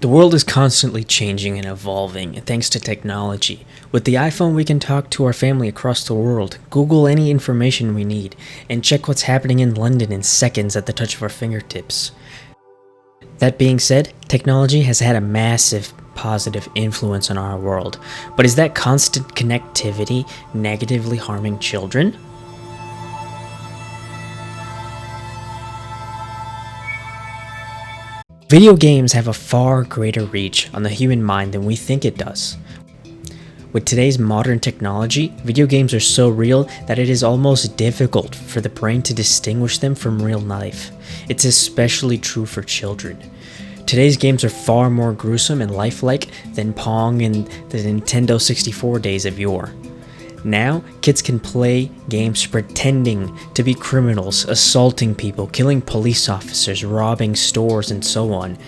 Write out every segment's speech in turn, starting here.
The world is constantly changing and evolving thanks to technology. With the iPhone, we can talk to our family across the world, Google any information we need, and check what's happening in London in seconds at the touch of our fingertips. That being said, technology has had a massive positive influence on our world, but is that constant connectivity negatively harming children? Video games have a far greater reach on the human mind than we think it does. With today's modern technology, video games are so real that it is almost difficult for the brain to distinguish them from real life. It's especially true for children. Today's games are far more gruesome and lifelike than Pong and the Nintendo 64 days of yore. Now, kids can play games pretending to be criminals, assaulting people, killing police officers, robbing stores, and so on.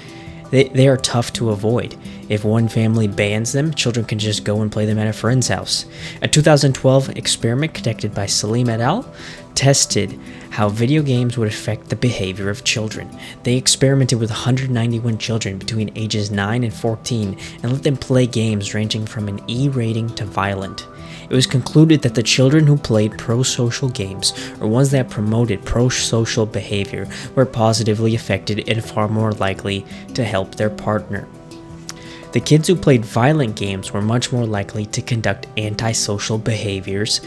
They are tough to avoid. If one family bans them, children can just go and play them at a friend's house. A 2012 experiment conducted by Salim et al. Tested how video games would affect the behavior of children. They experimented with 191 children between ages 9 and 14 and let them play games ranging from an E rating to violent. It was concluded that the children who played pro-social games, or ones that promoted pro-social behavior, were positively affected and far more likely to help their partner. The kids who played violent games were much more likely to conduct antisocial behaviors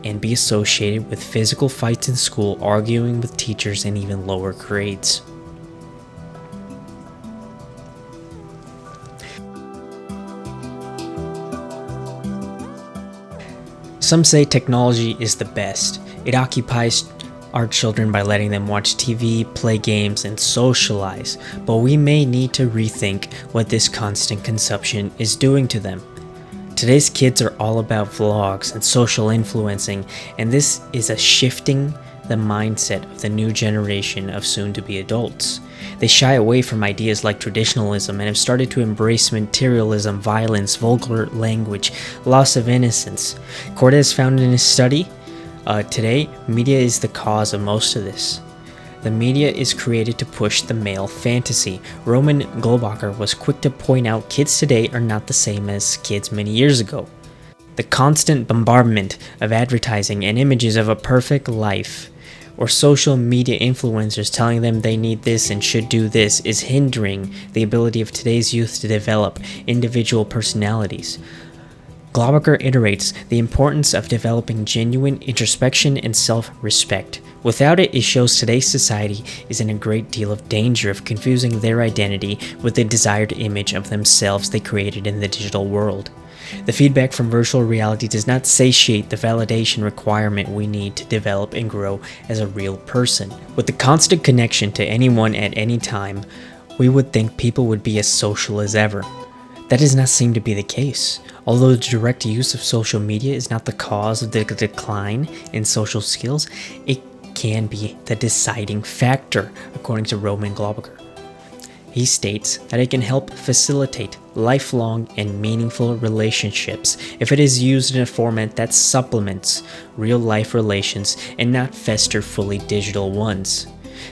and be associated with physical fights in school, arguing with teachers, and even lower grades. Some say technology is the best. It occupies our children by letting them watch TV, play games, and socialize, but we may need to rethink what this constant consumption is doing to them. Today's kids are all about vlogs and social influencing, and this is a shifting the mindset of the new generation of soon-to-be adults. They shy away from ideas like traditionalism and have started to embrace materialism, violence, vulgar language, loss of innocence. Cordes found in his study, today, media is the cause of most of this. The media is created to push the male fantasy. Roman Globacher was quick to point out kids today are not the same as kids many years ago. The constant bombardment of advertising and images of a perfect life, or social media influencers telling them they need this and should do this, is hindering the ability of today's youth to develop individual personalities. Globacher iterates the importance of developing genuine introspection and self-respect. Without it, it shows today's society is in a great deal of danger of confusing their identity with the desired image of themselves they created in the digital world. The feedback from virtual reality does not satiate the validation requirement we need to develop and grow as a real person. With the constant connection to anyone at any time, we would think people would be as social as ever. That does not seem to be the case. Although the direct use of social media is not the cause of the decline in social skills, it can be the deciding factor, according to Roman Globacher. He states that it can help facilitate lifelong and meaningful relationships if it is used in a format that supplements real-life relations and not fester fully digital ones.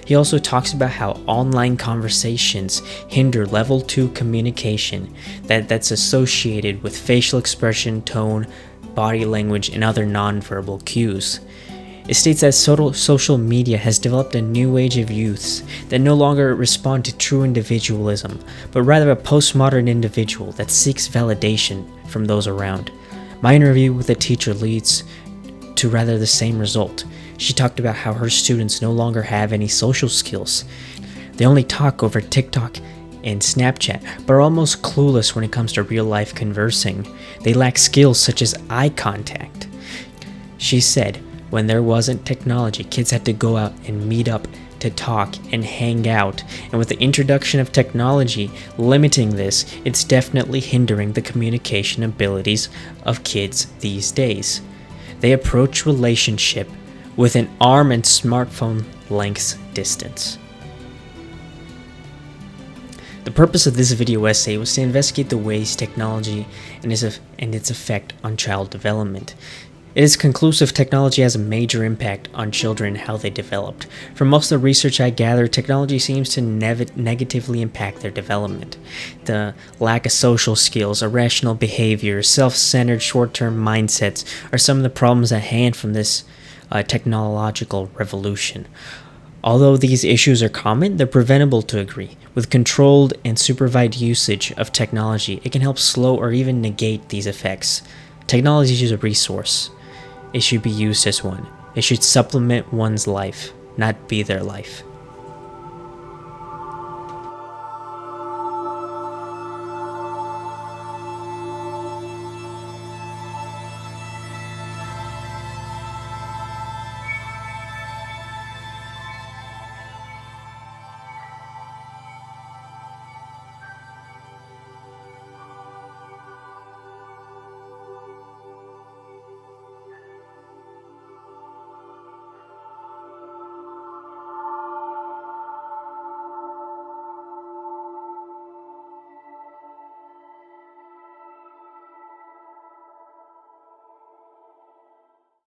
He also talks about how online conversations hinder level 2 communication that's associated with facial expression, tone, body language, and other nonverbal cues. It states that social media has developed a new age of youths that no longer respond to true individualism, but rather a postmodern individual that seeks validation from those around. My interview with a teacher leads to rather the same result. She talked about how her students no longer have any social skills. They only talk over TikTok and Snapchat, but are almost clueless when it comes to real-life conversing. They lack skills such as eye contact. She said, when there wasn't technology, kids had to go out and meet up to talk and hang out, and with the introduction of technology limiting this, it's definitely hindering the communication abilities of kids these days. They approach relationship with an arm and smartphone lengths distance. The purpose of this video essay was to investigate the ways technology and its effect on child development. It is conclusive technology has a major impact on children and how they developed. From most of the research I gathered, technology seems to negatively impact their development. The lack of social skills, irrational behavior, self-centered short-term mindsets are some of the problems at hand from this technological revolution. Although these issues are common, they're preventable to a degree. With controlled and supervised usage of technology, it can help slow or even negate these effects. Technology is a resource. It should be used as one. It should supplement one's life, not be their life.